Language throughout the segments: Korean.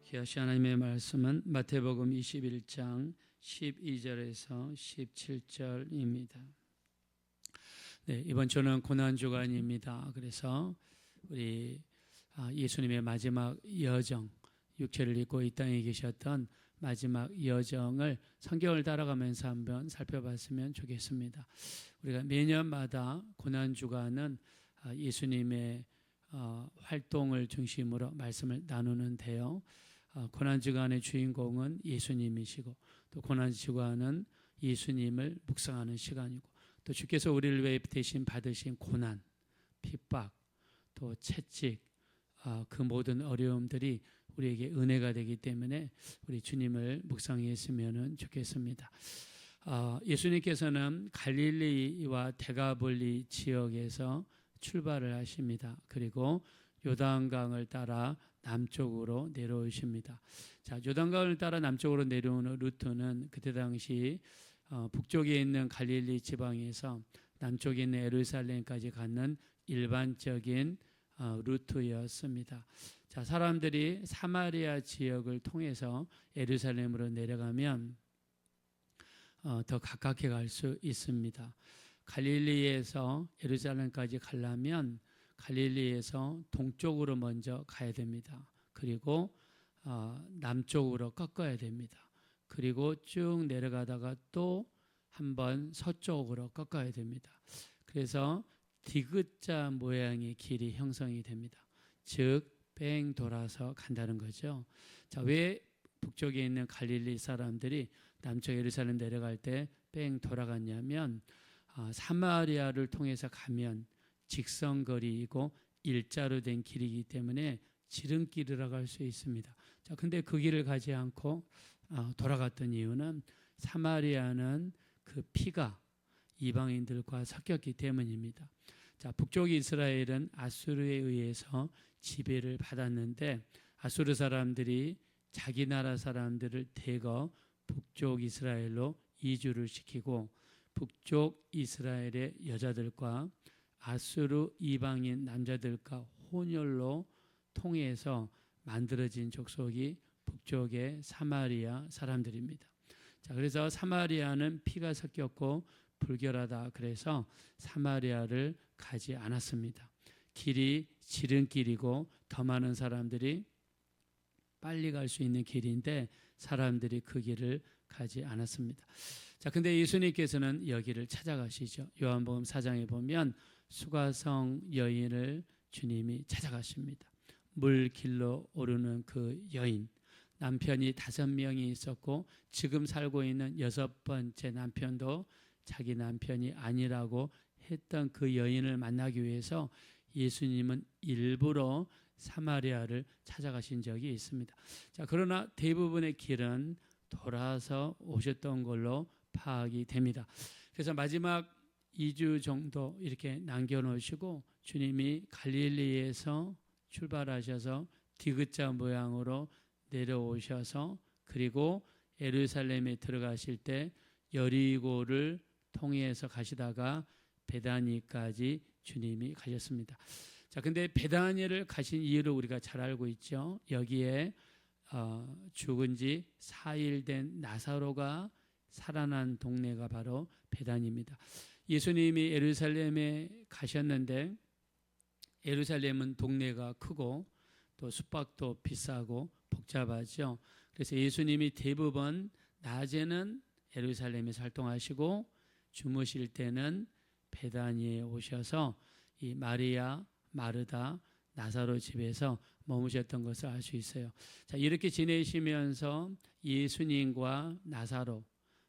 귀하신 하나님의 말씀은 마태복음 21장 12절에서 17절입니다. 네, 이번 주는 고난주간입니다. 그래서 우리 예수님의 마지막 여정, 육체를 입고 이 땅에 계셨던 마지막 여정을 성경을 따라가면서 한번 살펴봤으면 좋겠습니다. 우리가 매년마다 고난주간은 예수님의 활동을 중심으로 말씀을 나누는데요. 고난주간의 주인공은 예수님이시고 또 고난주간은 예수님을 묵상하는 시간이고 또 주께서 우리를 위해 대신 받으신 고난, 핍박, 또 채찍, 그 모든 어려움들이 우리에게 은혜가 되기 때문에 우리 주님을 묵상했으면 좋겠습니다. 예수님께서는 갈릴리와 데가볼리 지역에서 출발을 하십니다. 그리고 요단강을 따라 남쪽으로 내려오십니다. 자, 요단강을 따라 남쪽으로 내려오는 루트는 그때 당시 북쪽에 있는 갈릴리 지방에서 남쪽에 있는 예루살렘까지 가는 일반적인 루트였습니다. 자, 사람들이 사마리아 지역을 통해서 예루살렘으로 내려가면 더 가깝게 갈 수 있습니다. 갈릴리에서 예루살렘까지 가려면 갈릴리에서 동쪽으로 먼저 가야 됩니다. 그리고 남쪽으로 꺾어야 됩니다. 그리고 쭉 내려가다가 또 한번 서쪽으로 꺾어야 됩니다. 그래서 디귿자 모양의 길이 형성이 됩니다. 즉 뺑 돌아서 간다는 거죠. 자, 왜 북쪽에 있는 갈릴리 사람들이 남쪽 예루살렘 내려갈 때 뺑 돌아갔냐면 사마리아를 통해서 가면 직선거리이고 일자로 된 길이기 때문에 지름길이라고 할 수 있습니다. 자, 근데 그 길을 가지 않고 돌아갔던 이유는 사마리아는 그 피가 이방인들과 섞였기 때문입니다. 자, 북쪽 이스라엘은 아수르에 의해서 지배를 받았는데 아수르 사람들이 자기 나라 사람들을 대거 북쪽 이스라엘로 이주를 시키고 북쪽 이스라엘의 여자들과 아수르 이방인 남자들과 혼혈로 통해서 만들어진 족속이 북쪽의 사마리아 사람들입니다. 자, 그래서 사마리아는 피가 섞였고 불결하다. 그래서 사마리아를 가지 않았습니다. 길이 지름길이고 더 많은 사람들이 빨리 갈 수 있는 길인데 사람들이 그 길을 가지 않았습니다. 자, 근데 예수님께서는 여기를 찾아가시죠. 요한복음 4장에 보면 수가성 여인을 주님이 찾아가십니다. 물길로 오르는 그 여인, 남편이 5명이 있었고 지금 살고 있는 6번째 남편도 자기 남편이 아니라고 했던 그 여인을 만나기 위해서 예수님은 일부러 사마리아를 찾아가신 적이 있습니다. 자, 그러나 대부분의 길은 돌아서 오셨던 걸로 파악이 됩니다. 그래서 마지막 2주 정도 이렇게 남겨놓으시고 주님이 갈릴리에서 출발하셔서 디귿자 모양으로 내려오셔서 그리고 예루살렘에 들어가실 때 여리고를 통해서 가시다가 베다니까지 주님이 가셨습니다. 자, 근데 베다니를 가신 이유를 우리가 잘 알고 있죠. 여기에 죽은 지 4일 된 나사로가 살아난 동네가 바로 베다니입니다. 예수님이 예루살렘에 가셨는데 예루살렘은 동네가 크고 또 숙박도 비싸고 복잡하죠. 그래서 예수님이 대부분 낮에는 예루살렘에서 활동하시고 주무실 때는 베다니에 오셔서 이 마리아, 마르다, 나사로 집에서 머무셨던 것을 알 수 있어요. 자, 이렇게 지내시면서 예수님과 나사로,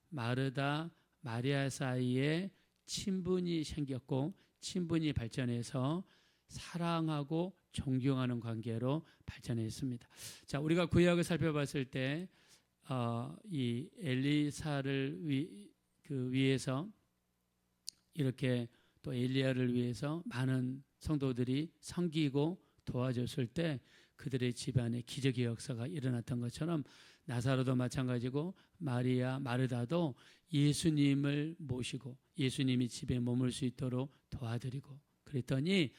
마르다, 마리아 사이에 친분이 생겼고 친분이 발전해서 사랑하고 존경하는 관계로 발전했습니다. 자, 우리가 구약을 살펴봤을 때 이 엘리사를 위해서 이렇게 또 엘리야를 위해서 많은 성도들이 섬기고 도와줬을 때 그들의 집안에 기적의 역사가 일어났던 것처럼 나사로도 마찬가지고 마리아, 마르다도 예수님을 모시고 예수님이 집에 머물 수 있도록 도와드리고 그랬더니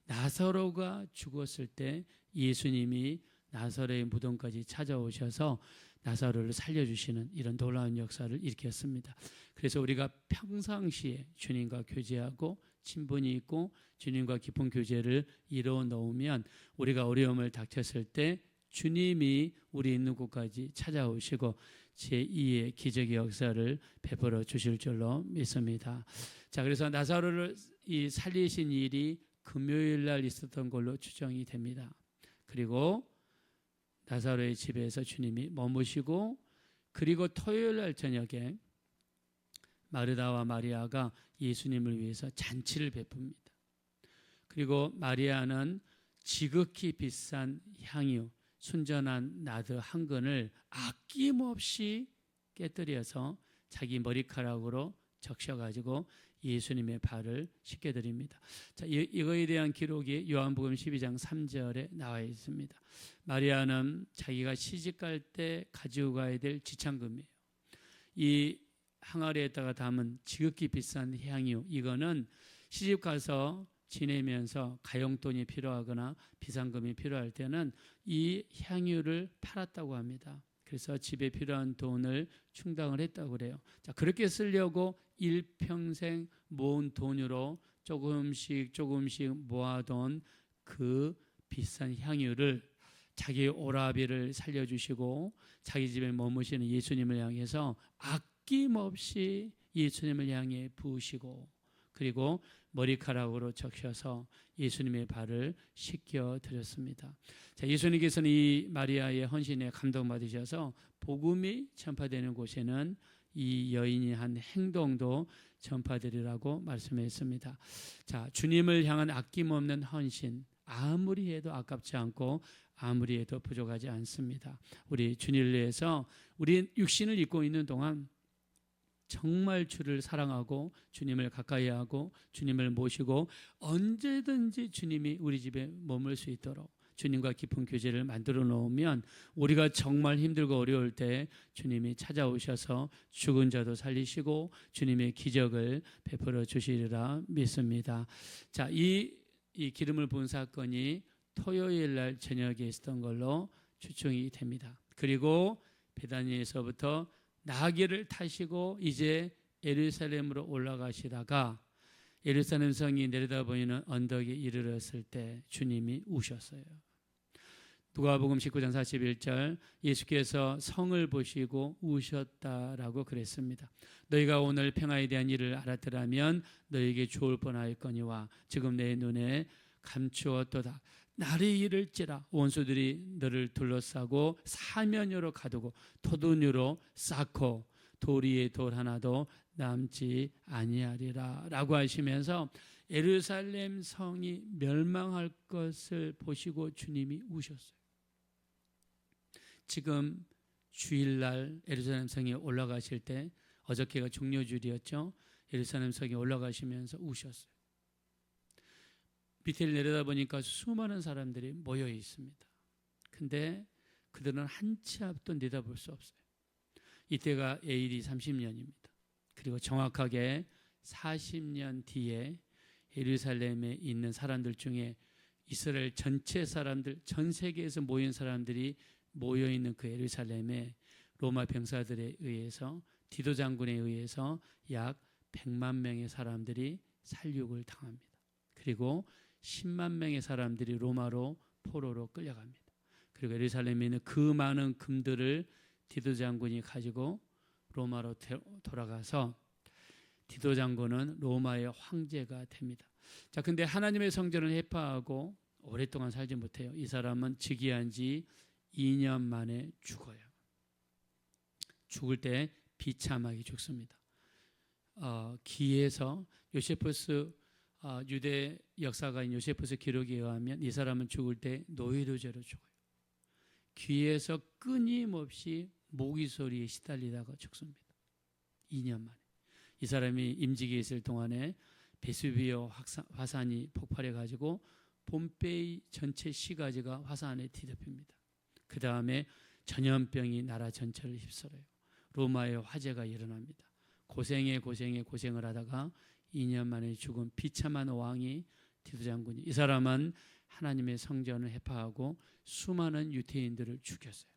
나사로가 죽었을 때 예수님이 나사로의 무덤까지 찾아오셔서 나사로를 살려주시는 이런 놀라운 역사를 일으켰습니다. 그래서 우리가 평상시에 주님과 교제하고 친분이 있고 주님과 깊은 교제를 이루어 놓으면 우리가 어려움을 닥쳤을 때 주님이 우리 있는 곳까지 찾아오시고 제2의 기적의 역사를 베풀어 주실 줄로 믿습니다. 자, 그래서 나사로를 살리신 일이 금요일 날 있었던 걸로 추정이 됩니다. 그리고 나사로의 집에서 주님이 머무시고, 그리고 토요일 날 저녁에 마르다와 마리아가 예수님을 위해서 잔치를 베풉니다. 그리고 마리아는 지극히 비싼 향유, 순전한 나드 한 근을 아낌없이 깨뜨려서 자기 머리카락으로 적셔가지고 예수님의 발을 씻겨드립니다. 자, 이거에 대한 기록이 요한복음 12장 3절에 나와 있습니다. 마리아는 자기가 시집갈 때 가지고 가야 될 지참금이에요. 이 항아리에다가 담은 지극히 비싼 향유, 이거는 시집 가서 지내면서 가용돈이 필요하거나 비상금이 필요할 때는 이 향유를 팔았다고 합니다. 그래서 집에 필요한 돈을 충당을 했다고 그래요. 자, 그렇게 쓰려고 일평생 모은 돈으로 조금씩 모아둔 그 비싼 향유를 자기 오라비를 살려주시고 자기 집에 머무시는 예수님을 향해서 아낌없이 예수님을 향해 부으시고, 그리고 머리카락으로 적셔서 예수님의 발을 씻겨 드렸습니다. 자, 예수님께서는 이 마리아의 헌신에 감동받으셔서 복음이 전파되는 곳에는 이 여인이 한 행동도 전파되리라고 말씀했습니다. 자, 주님을 향한 아낌없는 헌신, 아무리 해도 아깝지 않고 아무리 해도 부족하지 않습니다. 우리 주님을 위해서 우리 육신을 입고 있는 동안 정말 주를 사랑하고 주님을 가까이 하고 주님을 모시고 언제든지 주님이 우리 집에 머물 수 있도록 주님과 깊은 교제를 만들어 놓으면 우리가 정말 힘들고 어려울 때 주님이 찾아오셔서 죽은 자도 살리시고 주님의 기적을 베풀어 주시리라 믿습니다. 자, 이 기름을 부은 사건이 토요일 날 저녁에 있었던 걸로 추정이 됩니다. 그리고 베다니에서부터 나귀를 타시고 이제 예루살렘으로 올라가시다가 예루살렘 성이 내려다보이는 언덕에 이르렀을 때 주님이 우셨어요. 누가복음 19장 41절, 예수께서 성을 보시고 우셨다라고 그랬습니다. 너희가 오늘 평화에 대한 일을 알았더라면 너희에게 좋을 뻔하였거니와 지금 내 눈에 감추었도다. 날이 이를지라 원수들이 너를 둘러싸고 사면으로 가두고 토둔으로 쌓고 돌 위에 돌 하나도 남지 아니하리라 라고 하시면서 예루살렘 성이 멸망할 것을 보시고 주님이 우셨어요. 지금 주일날 예루살렘 성에 올라가실 때, 어저께가 종료주일이었죠. 예루살렘 성에 올라가시면서 우셨어요. 밑을 내려다보니까 수많은 사람들이 모여 있습니다. 근데 그들은 한 치 앞도 내다볼 수 없어요. 이때가 AD 30년입니다. 그리고 정확하게 40년 뒤에 예루살렘에 있는 사람들 중에 이스라엘 전체 사람들, 전 세계에서 모인 사람들이 모여있는 그 예루살렘에 로마 병사들에 의해서, 디도 장군에 의해서 약 100만 명의 사람들이 살육을 당합니다. 그리고 10만 명의 사람들이 로마로 포로로 끌려갑니다. 그리고 예루살렘에 있는 그 많은 금들을 디도 장군이 가지고 로마로 돌아가서 디도 장군은 로마의 황제가 됩니다. 자, 근데 하나님의 성전을 해파하고 오랫동안 살지 못해요. 이 사람은 즉위한 지 2년 만에 죽어요. 죽을 때 비참하게 죽습니다. 기에서 요세푸스, 유대 역사가인 요세푸스 기록에 의하면 이 사람은 죽을 때 노이로제로 죽어요. 귀에서 끊임없이 모기 소리에 시달리다가 죽습니다. 2년 만에. 이 사람이 임직에 있을 동안에 베수비오 화산이 폭발해가지고 폼페이 전체 시가지가 화산에 뒤덮입니다. 그 다음에 전염병이 나라 전체를 휩쓸어요. 로마의 화재가 일어납니다. 고생을 하다가 2년 만에 죽은 비참한 왕이 디도 장군이, 이 사람은 하나님의 성전을 해파하고 수많은 유대인들을 죽였어요.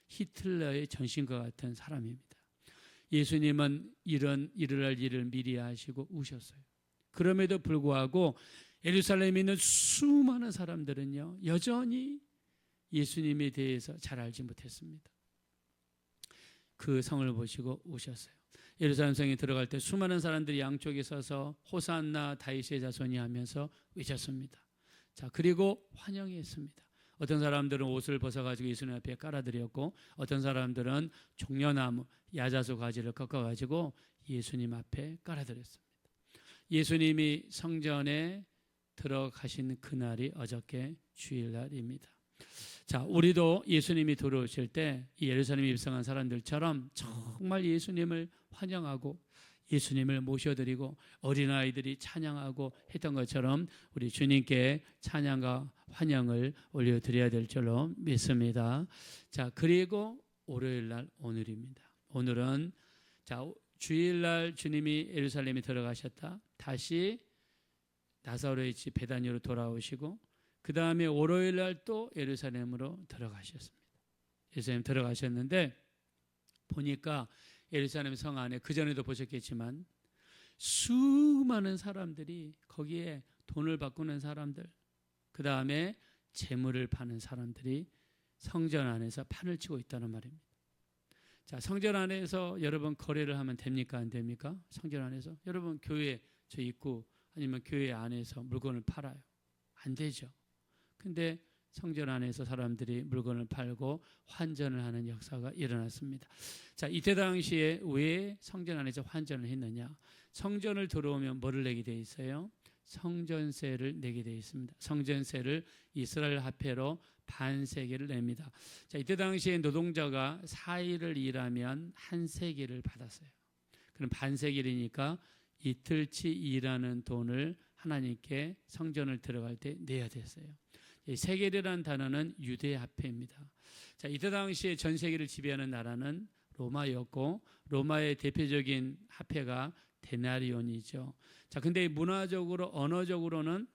히틀러의 전신과 같은 사람입니다. 예수님은 이런 일어날 일을 미리 아시고 우셨어요. 그럼에도 불구하고 예루살렘에 있는 수많은 사람들은요, 여전히 예수님에 대해서 잘 알지 못했습니다. 그 성을 보시고 우셨어요. 예루살렘 성에 들어갈 때 수많은 사람들이 양쪽에 서서 호산나 다윗의 자손이 하면서 외쳤습니다. 자, 그리고 환영했습니다. 어떤 사람들은 옷을 벗어가지고 예수님 앞에 깔아드렸고, 어떤 사람들은 종려나무, 야자수 가지를 꺾어가지고 예수님 앞에 깔아드렸습니다. 예수님이 성전에 들어가신 그날이 어저께 주일날입니다. 자, 우리도 예수님이 들어오실 때 이 예루살렘에 입성한 사람들처럼 정말 예수님을 환영하고 예수님을 모셔드리고 어린아이들이 찬양하고 했던 것처럼 우리 주님께 찬양과 환영을 올려드려야 될 줄로 믿습니다. 자, 그리고 월요일날 오늘입니다. 오늘은 자, 주일날 주님이 예루살렘에 들어가셨다. 다시 나사로의 집 베다니로 돌아오시고 그 다음에 월요일날 또 예루살렘으로 들어가셨습니다. 예루살렘 들어가셨는데 보니까 예루살렘 성 안에 그전에도 보셨겠지만 수많은 사람들이 거기에 돈을 바꾸는 사람들, 그 다음에 재물을 파는 사람들이 성전 안에서 판을 치고 있다는 말입니다. 자, 성전 안에서 여러분 거래를 하면 됩니까? 안 됩니까? 성전 안에서 여러분 교회 저 입구 아니면 교회 안에서 물건을 팔아요? 안 되죠. 근데 성전 안에서 사람들이 물건을 팔고 환전을 하는 역사가 일어났습니다. 자, 이때 당시에 왜 성전 안에서 환전을 했느냐? 성전을 들어오면 뭐를 내게 돼 있어요? 성전세를 내게 돼 있습니다. 성전세를 이스라엘 화폐로 반세겔을 냅니다. 자, 이때 당시에 노동자가 4일을 일하면 한 세겔을 받았어요. 그럼 반세겔이니까 이틀치 일하는 돈을 하나님께 성전을 들어갈 때 내야 됐어요. 세겔이라는 단어는 유대 화폐입니다. 자, 이때 당시에 전 세계를 지배하는 나라는 로마였고 로마의 대표적인 화폐가 데나리온이죠. 자, 근데 문화적으로 언어적으로는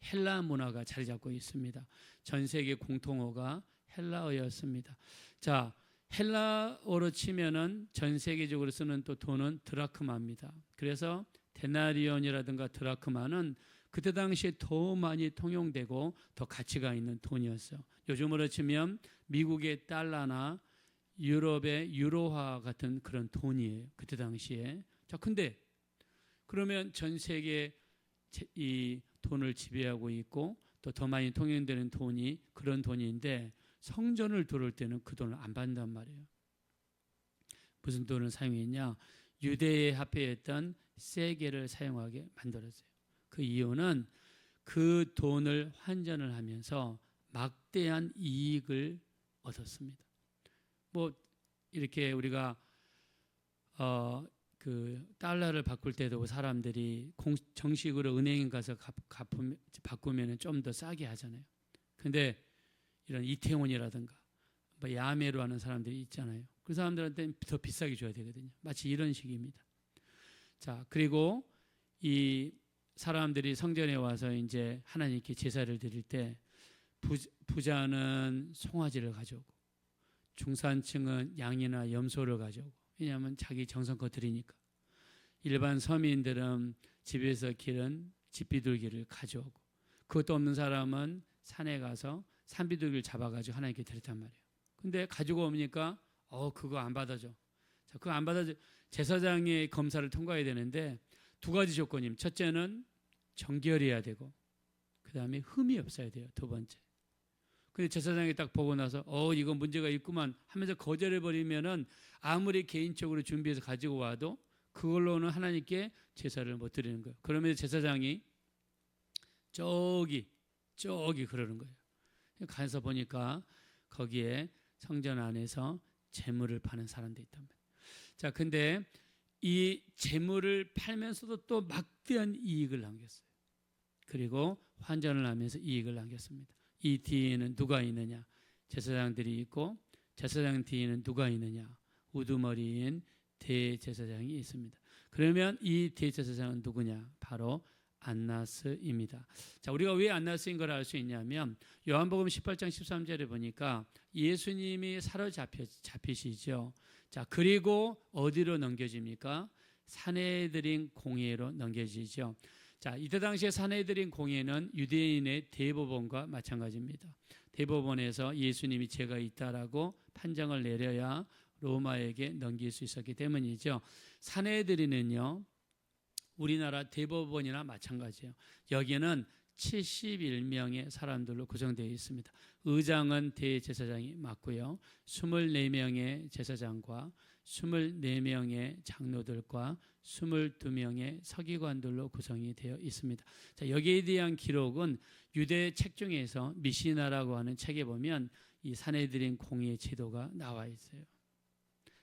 헬라 문화가 자리 잡고 있습니다. 전 세계 공통어가 헬라어였습니다. 자, 헬라어로 치면은 전 세계적으로 쓰는 또 돈은 드라크마입니다. 그래서 데나리온이라든가 드라크마는 그때 당시에 더 많이 통용되고 더 가치가 있는 돈이었어요. 요즘으로 치면 미국의 달러나 유럽의 유로화 같은 그런 돈이에요. 그때 당시에. 자, 근데 그러면 전 세계 이 돈을 지배하고 있고 또 더 많이 통용되는 돈이 그런 돈인데 성전을 들어올 때는 그 돈을 안 받는단 말이에요. 무슨 돈을 사용했냐? 유대의 화폐였던 세겔을 사용하게 만들었어요. 그 이유는 그 돈을 환전을 하면서 막대한 이익을 얻었습니다. 뭐 이렇게 우리가 그 달러를 바꿀 때도 사람들이 정식으로 은행에 가서 바꾸면 좀 더 싸게 하잖아요. 근데 이런 이태원이라든가 뭐 야매로 하는 사람들이 있잖아요. 그 사람들한테는 더 비싸게 줘야 되거든요. 마치 이런 식입니다. 자, 그리고 이 사람들이 성전에 와서 이제 하나님께 제사를 드릴 때 부자는 송아지를 가져오고 중산층은 양이나 염소를 가져오고, 왜냐하면 자기 정성껏 드리니까. 일반 서민들은 집에서 기른 집비둘기를 가져오고, 그것도 없는 사람은 산에 가서 산비둘기를 잡아가지고 하나님께 드렸단 말이에요. 근데 가지고 오니까 그거 안 받아줘. 자, 그거 안 받아줘. 제사장의 검사를 통과해야 되는데 두 가지 조건입니다. 첫째는 정결해야 되고 그 다음에 흠이 없어야 돼요. 두 번째. 근데 제사장이 딱 보고 나서 이거 문제가 있구만 하면서 거절해버리면은 아무리 개인적으로 준비해서 가지고 와도 그걸로는 하나님께 제사를 못 드리는 거예요. 그러면 제사장이 저기 그러는 거예요. 가서 보니까 거기에 성전 안에서 재물을 파는 사람들이 있단 말이에요. 자, 근데 이 재물을 팔면서도 또 막대한 이익을 남겼어요. 그리고 환전을 하면서 이익을 남겼습니다. 이 뒤에는 누가 있느냐? 제사장들이 있고 제사장 뒤에는 누가 있느냐? 우두머리인 대제사장이 있습니다. 그러면 이 대제사장은 누구냐? 바로 안나스입니다. 자, 우리가 왜 안나스인 걸 알 수 있냐면 요한복음 18장 13절에 보니까 예수님이 사로잡히시죠. 자, 그리고 어디로 넘겨집니까? 산헤드린 공회로 넘겨지죠. 자, 이때 당시에 산헤드린 공회는 유대인의 대법원과 마찬가지입니다. 대법원에서 예수님이 죄가 있다라고 판정을 내려야 로마에게 넘길 수 있었기 때문이죠. 산헤드린은요, 우리나라 대법원이나 마찬가지예요. 여기는 71명의 사람들로 구성되어 있습니다. 의장은 대제사장이 맡고요. 24명의 제사장과 24명의 장로들과 22명의 서기관들로 구성이 되어 있습니다. 자, 여기에 대한 기록은 유대 책 중에서 미시나라고 하는 책에 보면 이 산헤드린 공회 제도가 나와 있어요.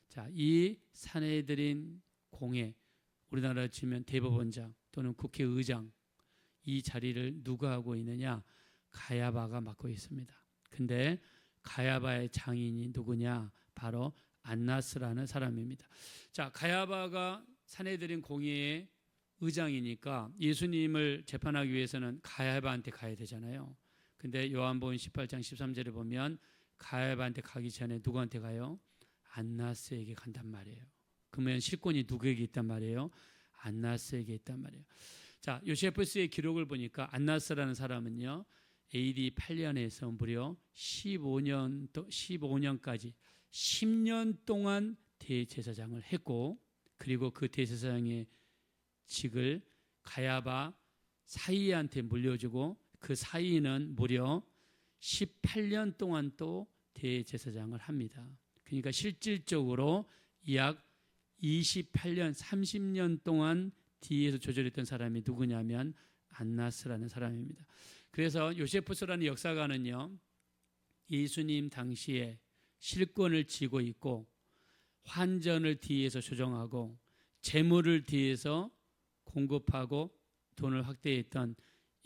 자, 이 산헤드린 공회, 우리나라로 치면 대법원장 또는 국회의장, 이 자리를 누가 하고 있느냐? 가야바가 맡고 있습니다. 근데 가야바의 장인이 누구냐? 바로 안나스라는 사람입니다. 자, 가야바가 산헤드린 공회의 의장이니까 예수님을 재판하기 위해서는 가야바한테 가야 되잖아요. 근데 요한복음 18장 13절에 보면 가야바한테 가기 전에 누구한테 가요? 안나스에게 간단 말이에요. 그러면 실권이 누구에게 있단 말이에요? 안나스에게 있단 말이에요. 자, 요세푸스의 기록을 보니까 안나스라는 사람은요, AD 8년에서 무려 15년까지 10년 동안 대제사장을 했고, 그리고 그 대제사장의 직을 가야바 사이한테 물려주고, 그 사이는 무려 18년 동안 또 대제사장을 합니다. 그러니까 실질적으로 약 28년, 30년 동안 뒤에서 조절했던 사람이 누구냐면 안나스라는 사람입니다. 그래서 요세푸스라는 역사가는요, 예수님 당시에 실권을 쥐고 있고 환전을 뒤에서 조정하고 재물을 뒤에서 공급하고 돈을 확대했던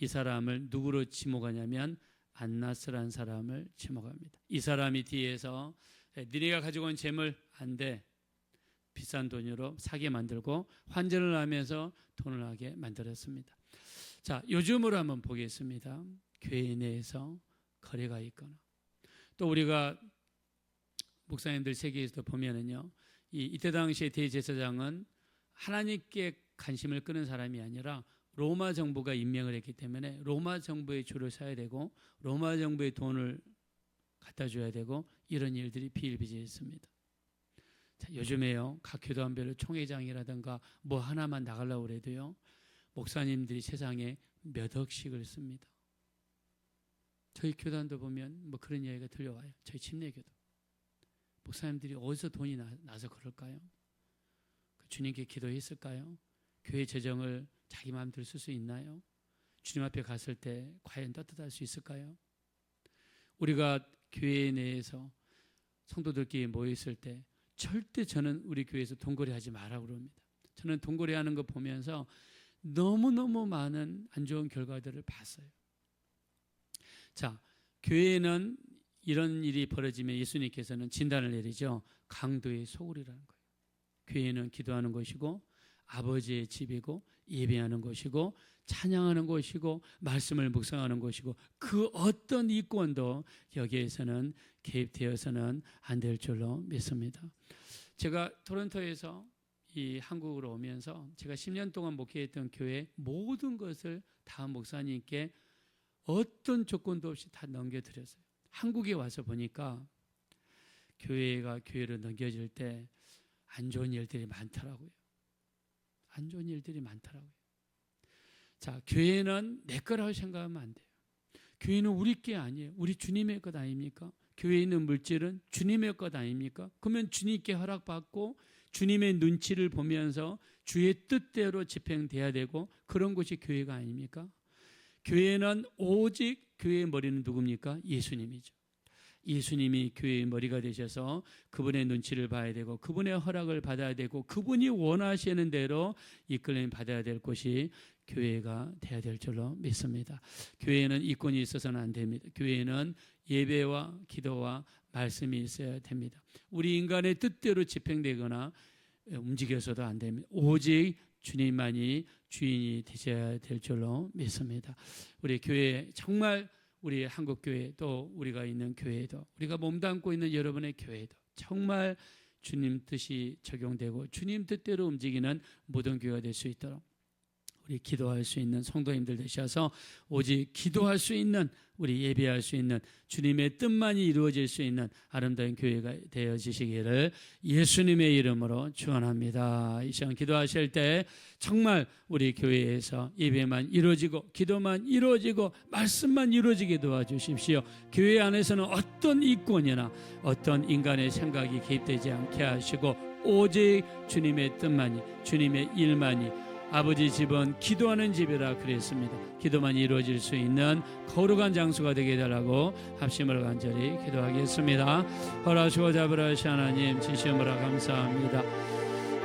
이 사람을 누구로 지목하냐면 안나스라는 사람을 지목합니다. 이 사람이 뒤에서 니네가 가지고 온 재물 안 돼, 비싼 돈으로 사게 만들고 환전을 하면서 돈을 하게 만들었습니다. 자, 요즘으로 한번 보겠습니다. 교회 내에서 거래가 있거나, 또 우리가 목사님들 세계에서도 보면은요, 이때 당시에 대제사장은 하나님께 관심을 끄는 사람이 아니라 로마 정부가 임명을 했기 때문에 로마 정부의 줄을 서야 되고 로마 정부의 돈을 갖다 줘야 되고, 이런 일들이 비일비재했습니다. 자, 요즘에요, 각 교단별로 총회장이라든가 뭐 하나만 나가려고 해도요, 목사님들이 세상에 몇 억씩을 씁니다. 저희 교단도 보면 뭐 그런 이야기가 들려와요. 저희 침례교도. 목사님들이 어디서 돈이 나서 그럴까요? 주님께 기도했을까요? 교회 재정을 자기 마음대로 쓸 수 있나요? 주님 앞에 갔을 때 과연 떳떳할 수 있을까요? 우리가 교회 내에서 성도들끼리 모여있을 때 절대 저는 우리 교회에서 돈거래하지 마라고 그럽니다. 저는 돈거래하는 거 보면서 너무너무 많은 안 좋은 결과들을 봤어요. 자, 교회는 이런 일이 벌어지면 예수님께서는 진단을 내리죠. 강도의 소굴이라는 거예요. 교회는 기도하는 것이고 아버지의 집이고 예배하는 것이고 찬양하는 것이고 말씀을 묵상하는 것이고, 그 어떤 이권도 여기에서는 개입되어서는 안 될 줄로 믿습니다. 제가 토론토에서 이 한국으로 오면서 제가 10년 동안 목회했던 교회 모든 것을 다 목사님께 어떤 조건도 없이 다 넘겨드렸어요. 한국에 와서 보니까 교회가 교회로 넘겨질 때 안 좋은 일들이 많더라고요. 안 좋은 일들이 많더라고요. 자, 교회는 내 거라고 생각하면 안 돼요. 교회는 우리 게 아니에요. 우리 주님의 것 아닙니까? 교회에 있는 물질은 주님의 것 아닙니까? 그러면 주님께 허락받고 주님의 눈치를 보면서 주의 뜻대로 집행돼야 되고, 그런 것이 교회가 아닙니까? 교회는 오직, 교회의 머리는 누굽니까? 예수님이죠. 예수님이 교회의 머리가 되셔서 그분의 눈치를 봐야 되고 그분의 허락을 받아야 되고 그분이 원하시는 대로 이끌림 받아야 될 것이 교회가 돼야 될 줄로 믿습니다. 교회는 이권이 있어서는 안 됩니다. 교회는 예배와 기도와 말씀이 있어야 됩니다. 우리 인간의 뜻대로 집행되거나 움직여서도 안 됩니다. 오직 주님만이 주인이 되셔야 될 줄로 믿습니다. 우리 교회 정말 우리 한국교회 또 우리가 있는 교회도 우리가 몸담고 있는 여러분의 교회도 정말 주님 뜻이 적용되고 주님 뜻대로 움직이는 모든 교회가 될 수 있도록 우리 기도할 수 있는 성도님들 되셔서 오직 기도할 수 있는 우리 예배할 수 있는 주님의 뜻만이 이루어질 수 있는 아름다운 교회가 되어지시기를 예수님의 이름으로 축원합니다. 이 시간 기도하실 때 정말 우리 교회에서 예배만 이루어지고 기도만 이루어지고 말씀만 이루어지게 도와주십시오. 교회 안에서는 어떤 이권이나 어떤 인간의 생각이 개입되지 않게 하시고 오직 주님의 뜻만이 주님의 일만이 아버지 집은 기도하는 집이라 그랬습니다. 기도만 이루어질 수 있는 거룩한 장소가 되게 해달라고 합심으로 간절히 기도하겠습니다. 허락하시고 잡으라시 하나님 지시므로 감사합니다.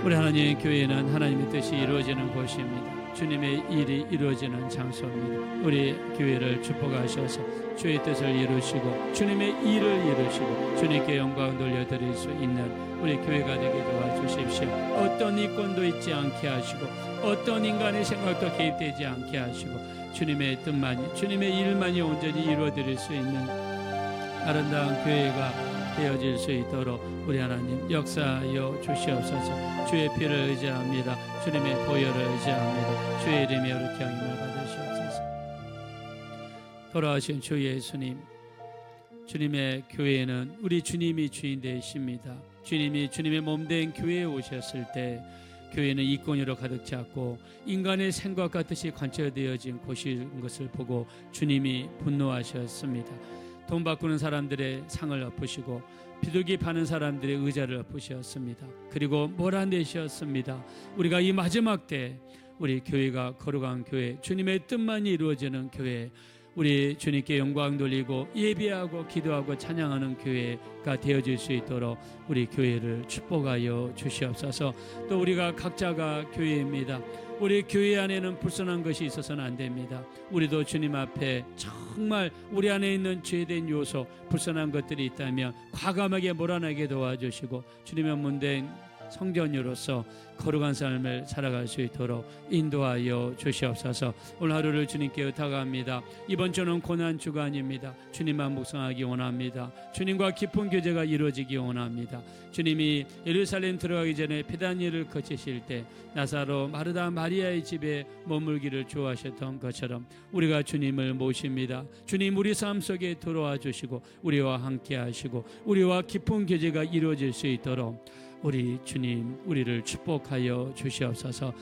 우리 하나님 교회는 하나님의 뜻이 이루어지는 곳입니다. 주님의 일이 이루어지는 장소입니다. 우리 교회를 축복하셔서 주의 뜻을 이루시고 주님의 일을 이루시고 주님께 영광을 돌려드릴 수 있는 우리 교회가 되게 도와주십시오. 어떤 이권도 있지 않게 하시고 어떤 인간의 생각도 개입되지 않게 하시고 주님의 뜻만이 주님의 일만이 온전히 이루어드릴 수 있는 아름다운 교회가 되어질 수 있도록 우리 하나님 역사하여 주시옵소서. 주의 피를 의지합니다. 주님의 보혈을 의지합니다. 주의 이름에 이렇게 영임을 받으시옵소서. 돌아오신 주 예수님, 주님의 교회는 우리 주님이 주인 되십니다. 주님이 주님의 몸된 교회에 오셨을 때 교회는 이권으로 가득 찼고 인간의 생각과 뜻이 관철되어진 곳인 것을 보고 주님이 분노하셨습니다. 돈 바꾸는 사람들의 상을 엎으시고 비둘기 파는 사람들의 의자를 엎으셨습니다. 그리고 몰아내셨습니다. 우리가 이 마지막 때 우리 교회가 거룩한 교회, 주님의 뜻만이 이루어지는 교회, 우리 주님께 영광 돌리고 예배하고 기도하고 찬양하는 교회가 되어질 수 있도록 우리 교회를 축복하여 주시옵소서. 또 우리가 각자가 교회입니다. 우리 교회 안에는 불순한 것이 있어서는 안 됩니다. 우리도 주님 앞에 정말 우리 안에 있는 죄된 요소, 불순한 것들이 있다면 과감하게 몰아내게 도와주시고 주님의 몸된 성전으로서 거룩한 삶을 살아갈 수 있도록 인도하여 주시옵소서. 오늘 하루를 주님께 의탁합니다. 이번 주는 고난 주간입니다. 주님만 묵상하기 원합니다. 주님과 깊은 교제가 이루어지기 원합니다. 주님이 예루살렘 들어가기 전에 비단일을 거치실 때 나사로 마르다 마리아의 집에 머물기를 좋아하셨던 것처럼 우리가 주님을 모십니다. 주님 우리 삶 속에 들어와 주시고 우리와 함께 하시고 우리와 깊은 교제가 이루어질 수 있도록 우리 주님 우리를 축복하여 주시옵소서.